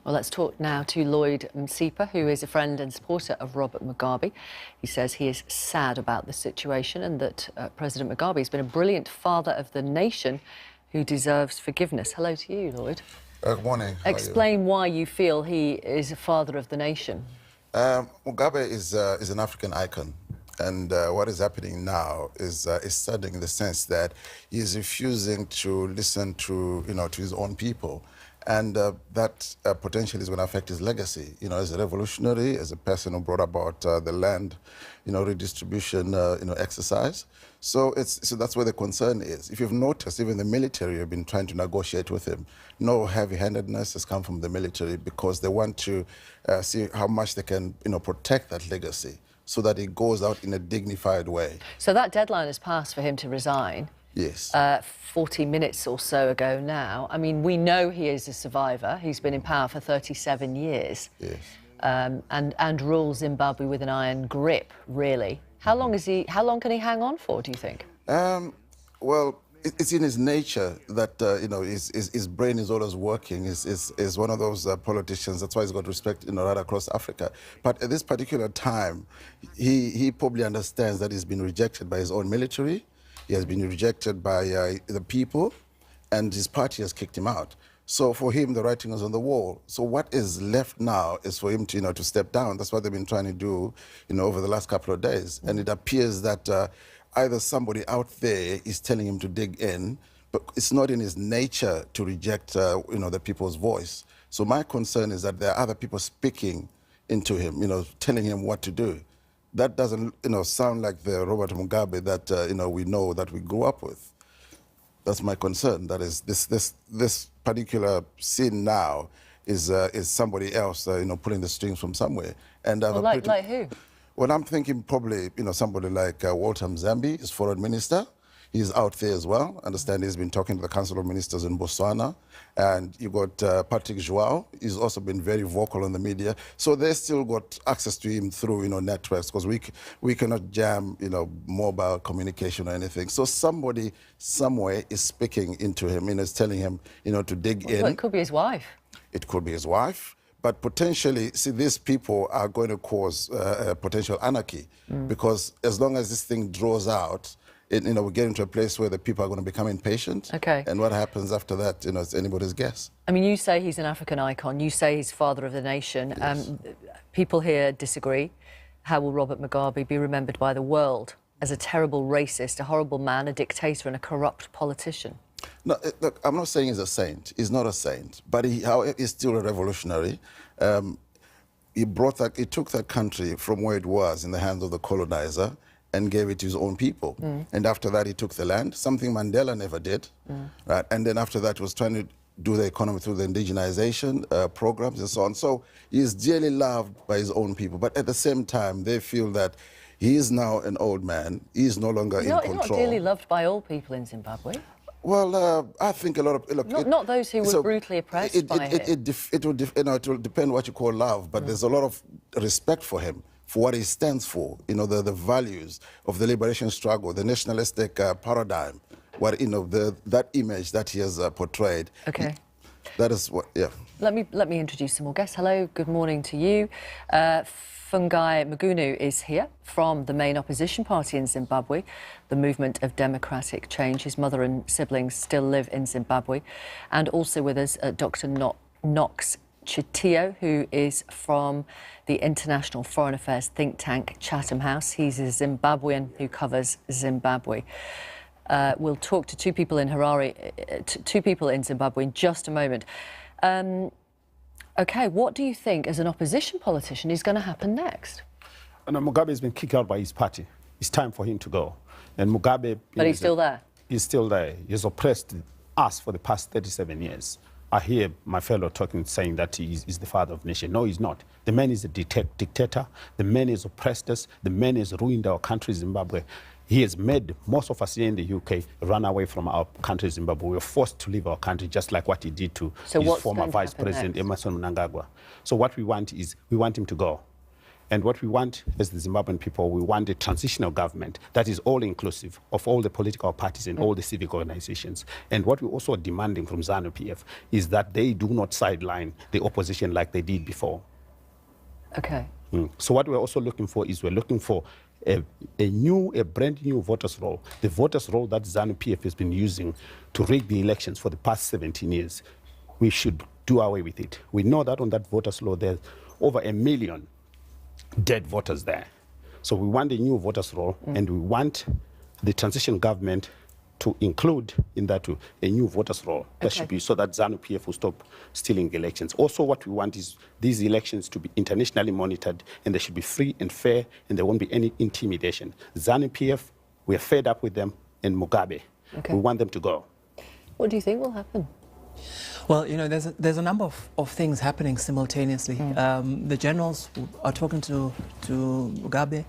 Well, let's talk now to Lloyd Msipa, who is a friend and supporter of Robert Mugabe. He says he is sad about the situation and that President Mugabe has been a brilliant father of the nation who deserves forgiveness. Hello to you, Lloyd. Good morning. Explain why you feel he is a father of the nation. Mugabe is an African icon. And what is happening now is saddening in the sense that he is refusing to listen to his own people. And that potentially is going to affect his legacy, as a revolutionary, as a person who brought about the land, redistribution, exercise. So that's where the concern is. If you've noticed, even the military have been trying to negotiate with him. No heavy-handedness has come from the military because they want to see how much they can, protect that legacy so that it goes out in a dignified way. So that deadline has passed for him to resign. Yes. 40 minutes or so ago now. I mean, we know he is a survivor. He's been in power for 37 years. Yes. And rules Zimbabwe with an iron grip, really. How long can he hang on for, do you think? Well, it's in his nature that, his brain is always working. Is one of those politicians. That's why he's got respect, right across Africa. But at this particular time, he probably understands that he's been rejected by his own military. He has been rejected by the people, and his party has kicked him out. So for him, the writing is on the wall. So what is left now is for him to, to step down. That's what they've been trying to do, over the last couple of days. And it appears that either somebody out there is telling him to dig in, but it's not in his nature to reject, the people's voice. So my concern is that there are other people speaking into him, telling him what to do. That doesn't, sound like the Robert Mugabe that, we know, that we grew up with. That's my concern. That is, this particular scene now is somebody else, pulling the strings from somewhere. And like who? Well, I'm thinking probably, somebody like Walter Msipa, his foreign minister. He's out there as well. I understand he's been talking to the Council of Ministers in Botswana. And you got Patrick João. He's also been very vocal on the media. So they still got access to him through, networks, because we cannot jam, mobile communication or anything. So somebody somewhere is speaking into him, is telling him, to dig in. Well, it could be his wife. It could be his wife. But potentially, see, these people are going to cause potential anarchy. Because as long as this thing draws out, we get into a place where the people are going to become impatient. Okay. And what happens after that, it's anybody's guess. I mean, you say he's an African icon. You say he's father of the nation. Yes. People here disagree. How will Robert Mugabe be remembered by the world as a terrible racist, a horrible man, a dictator and a corrupt politician? No, look, I'm not saying he's a saint. He's not a saint. But he's still a revolutionary. He took that country from where it was in the hands of the colonizer and gave it to his own people. And after that, he took the land, something Mandela never did. Right? And then after that, he was trying to do the economy through the indigenization programs and so on. So he is dearly loved by his own people. But at the same time, they feel that he is now an old man. He is no longer in control. He's not dearly loved by all people in Zimbabwe. Well, I think a lot of... Look, not those who were brutally oppressed by him. It will depend what you call love, but there's a lot of respect for him, for what he stands for, the values of the liberation struggle, the nationalistic paradigm, that image that he has portrayed. Okay. That is what, yeah. Let me introduce some more guests. Hello, good morning to you. Fungai Magunu is here from the main opposition party in Zimbabwe, the Movement of Democratic Change. His mother and siblings still live in Zimbabwe. And also with us, Dr. Knox Chitio, who is from the International Foreign Affairs think tank Chatham House. He's a Zimbabwean who covers Zimbabwe. We'll talk to two people in Zimbabwe in just a moment. OK, what do you think, as an opposition politician, is going to happen next? Mugabe has been kicked out by his party. It's time for him to go. And Mugabe... But he's still there? He's still there. He's oppressed us for the past 37 years. I hear my fellow saying that he is the father of the nation. No, he's not. The man is a dictator. The man has oppressed us. The man has ruined our country, Zimbabwe. He has made most of us here in the UK run away from our country, Zimbabwe. We were forced to leave our country, just like what he did to his former Vice President, Emerson Mnangagwa. So what we want is, we want him to go. And what we want as the Zimbabwean people, we want a transitional government that is all-inclusive of all the political parties and all the civic organizations. And what we're also demanding from ZANU-PF is that they do not sideline the opposition like they did before. Okay. So what we're also looking for is we're looking for a brand new voters' roll. The voters' roll that ZANU-PF has been using to rig the elections for the past 17 years. We should do away with it. We know that on that voters' roll, there's over 1 million dead voters there. So we want a new voters' roll, and we want the transition government to include in that a new voters' roll. That should be so that ZANU-PF will stop stealing elections. Also, what we want is these elections to be internationally monitored, and they should be free and fair, and there won't be any intimidation. ZANU-PF, we're fed up with them, and Mugabe. We want them to go. What do you think will happen? Well, you know, there's a number of things happening simultaneously. The generals are talking to Mugabe.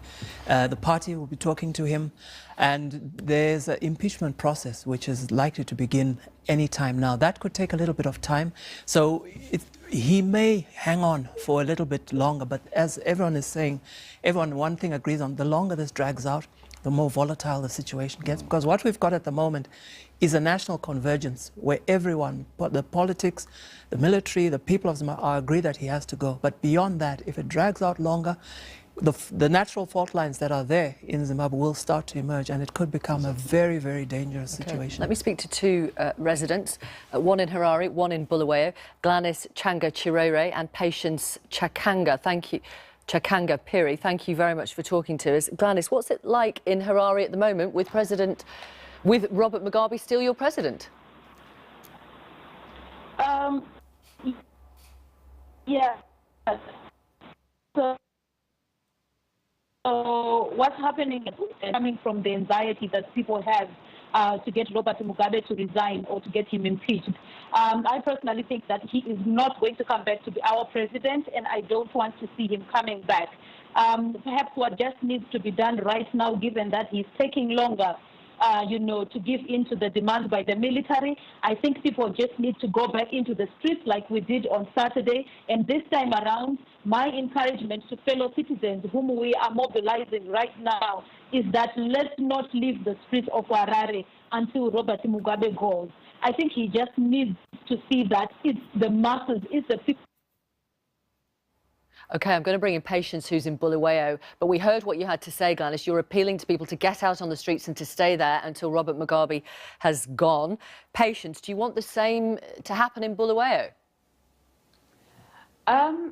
The party will be talking to him. And there's an impeachment process which is likely to begin any time now. That could take a little bit of time. So he may hang on for a little bit longer. But as everyone is saying, one thing agrees on, the longer this drags out, the more volatile the situation gets. Because what we've got at the moment is a national convergence where everyone, the politics, the military, the people of Zimbabwe agree that he has to go. But beyond that, if it drags out longer, the natural fault lines that are there in Zimbabwe will start to emerge, and it could become a very, very dangerous situation. Let me speak to two residents, one in Harare, one in Bulawayo, Gladys Changa Chirere and Patience Chakanga. Thank you. Chakanga Piri, thank you very much for talking to us. Gladys, what's it like in Harare at the moment with Robert Mugabe still your president? Yeah. So what's happening is coming from the anxiety that people have to get Robert Mugabe to resign or to get him impeached. I personally think that he is not going to come back to be our president, and I don't want to see him coming back. Perhaps what just needs to be done right now, given that he's taking longer, to give in to the demands by the military, I think people just need to go back into the streets like we did on Saturday. And this time around, my encouragement to fellow citizens whom we are mobilizing right now is that let's not leave the streets of Harare until Robert Mugabe goes. I think he just needs to see that it's the masses, it's the people. OK, I'm going to bring in Patience, who's in Bulawayo. But we heard what you had to say, Gladys. You're appealing to people to get out on the streets and to stay there until Robert Mugabe has gone. Patience, do you want the same to happen in Bulawayo?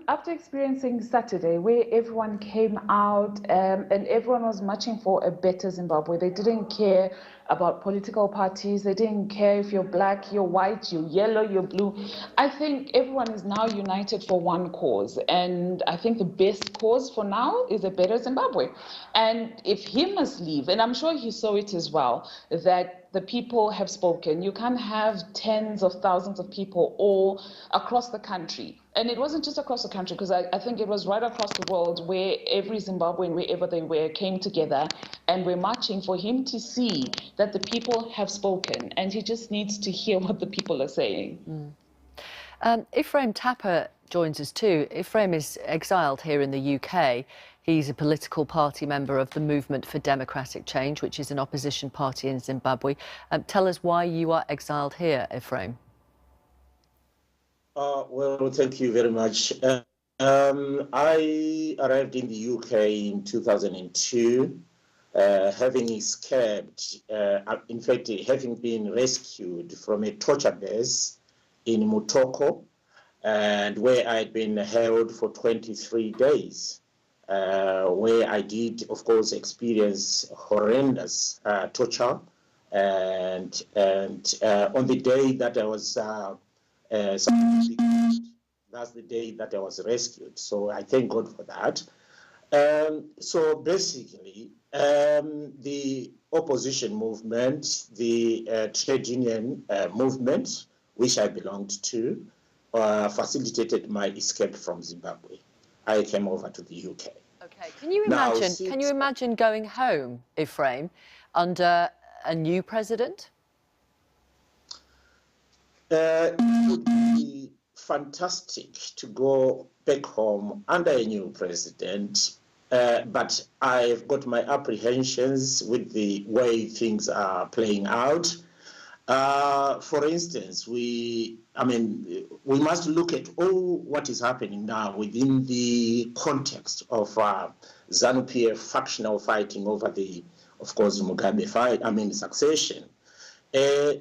After experiencing Saturday, where everyone came out and everyone was marching for a better Zimbabwe, they didn't care about political parties. They didn't care if you're black, you're white, you're yellow, you're blue. I think everyone is now united for one cause. And I think the best cause for now is a better Zimbabwe. And if he must leave, and I'm sure he saw it as well, that the people have spoken. You can't have tens of thousands of people all across the country. And it wasn't just across the country, because I think it was right across the world where every Zimbabwean, wherever they were, came together and were marching for him to see that the people have spoken. And he just needs to hear what the people are saying. Ephraim Tapper joins us too. Ephraim is exiled here in the UK. He's a political party member of the Movement for Democratic Change, which is an opposition party in Zimbabwe. Tell us why you are exiled here, Ephraim. Well, thank you very much. I arrived in the UK in 2002, having escaped, in fact, having been rescued from a torture base in Mutoko, and where I had been held for 23 days. Where I did, of course, experience horrendous torture, and on the day that I was that's the day that I was rescued. So I thank God for that. So basically, the opposition movement, the trade union movement, which I belonged to, facilitated my escape from Zimbabwe. I came over to the UK. OK, can you imagine going home, Ephraim, under a new president? It would be fantastic to go back home under a new president, but I've got my apprehensions with the way things are playing out. For instance, we must look at all what is happening now within the context of ZANU-PF factional fighting over the, of course, Mugabe succession.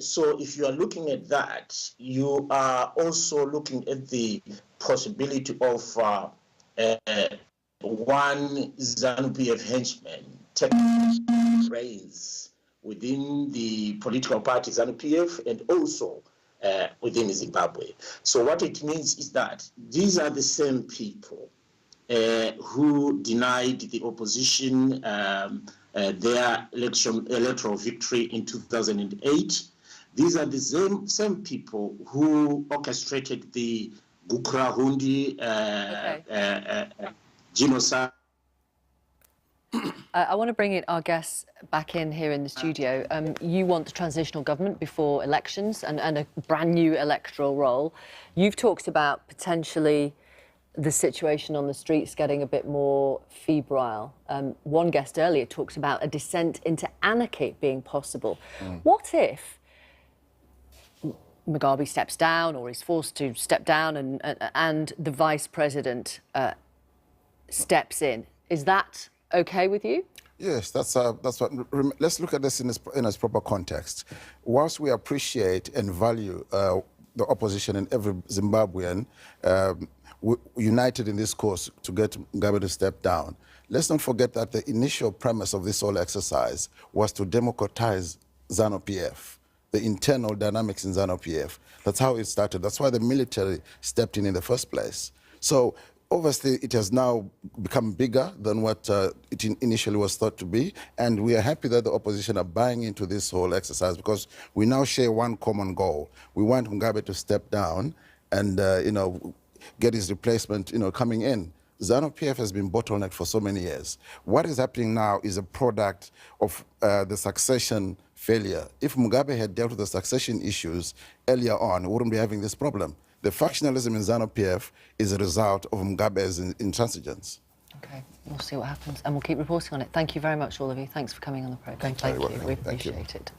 So if you are looking at that, you are also looking at the possibility of one ZANU-PF henchman taking reins within the political party ZANU-PF and also within Zimbabwe. So what it means is that these are the same people who denied the opposition their electoral victory in 2008. These are the same people who orchestrated the Bukrahundi genocide. I want to bring our guests back in here in the studio. You want a transitional government before elections and a brand new electoral roll. You've talked about potentially the situation on the streets getting a bit more febrile. One guest earlier talks about a descent into anarchy being possible. What if Mugabe steps down or is forced to step down and the vice president steps in? Is that okay with you? Yes, that's what. Let's look at this in its proper context. Whilst we appreciate and value the opposition and every Zimbabwean united in this cause to get Mugabe to step down, let's not forget that the initial premise of this whole exercise was to democratize ZANU-PF, the internal dynamics in ZANU-PF. That's how it started. That's why the military stepped in the first place. So obviously, it has now become bigger than what it initially was thought to be, and we are happy that the opposition are buying into this whole exercise because we now share one common goal. We want Mugabe to step down and, get his replacement, coming in. ZANU-PF has been bottlenecked for so many years. What is happening now is a product of the succession failure. If Mugabe had dealt with the succession issues earlier on, we wouldn't be having this problem. The factionalism in ZANU-PF is a result of Mugabe's intransigence. OK, we'll see what happens, and we'll keep reporting on it. Thank you very much, all of you. Thanks for coming on the programme. Thank you. We appreciate it.